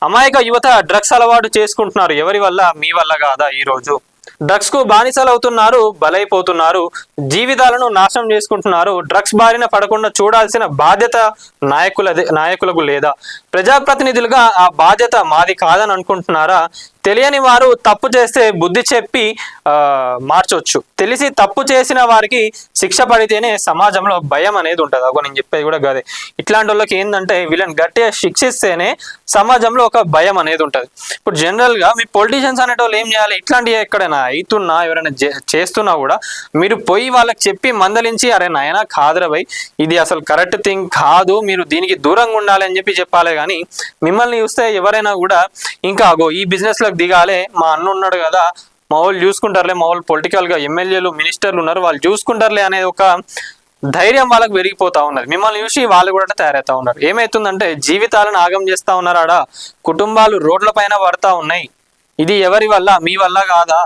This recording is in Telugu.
అమాయక యువత డ్రగ్స్ అలవాటు చేసుకుంటున్నారు. ఎవరి వల్ల? మీ వల్ల కాదా? ఈరోజు డ్రగ్స్ కు బానిసలు అవుతున్నారు, బలైపోతున్నారు, జీవితాలను నాశనం చేసుకుంటున్నారు. డ్రగ్స్ బారిన పడకుండా చూడాల్సిన బాధ్యత నాయకులకు లేదా? ప్రజాప్రతినిధులుగా ఆ బాధ్యత మాది కాదని అనుకుంటున్నారా? తెలియని వారు తప్పు చేస్తే బుద్ధి చెప్పి మార్చొచ్చు. తెలిసి తప్పు చేసిన వారికి శిక్ష పడితేనే సమాజంలో భయం అనేది ఉంటుంది. అగో నేను చెప్పేది కూడా కాదే. ఇట్లాంటి వాళ్ళకి ఏంటంటే వీళ్ళని గట్టిగా శిక్షిస్తేనే సమాజంలో ఒక భయం అనేది ఉంటుంది. ఇప్పుడు జనరల్గా మీ పొలిటీషియన్స్ అనేటోళ్ళు ఏం చేయాలి? ఇట్లాంటివి ఎక్కడైనా అవుతున్నా ఎవరైనా చేస్తున్నా కూడా మీరు పోయి వాళ్ళకి చెప్పి మందలించి, అరే నాయనా కాదురా భయ్, ఇది అసలు కరెక్ట్ థింగ్ కాదు, మీరు దీనికి దూరంగా ఉండాలి అని చెప్పాలి. కానీ మిమ్మల్ని చూస్తే ఎవరైనా కూడా ఇంకా అగో ఈ బిజినెస్ లోకి దిగాలే, మా అన్న ఉన్నాడు కదా, మా వాళ్ళు చూసుకుంటారులే, మా వాళ్ళు పొలిటికల్గా ఎమ్మెల్యేలు మినిస్టర్లు ఉన్నారు వాళ్ళు చూసుకుంటారులే అనేది ఒక ధైర్యం వాళ్ళకి పెరిగిపోతా ఉన్నది. మిమ్మల్ని చూసి వాళ్ళు కూడా తయారవుతా ఉన్నారు. ఏమైతుందంటే జీవితాలను ఆగం చేస్తా ఉన్నారు. ఆడ కుటుంబాలు రోడ్ల పైన పడతా ఉన్నాయి. ఇది ఎవరి వల్ల? మీ వల్ల కాదా?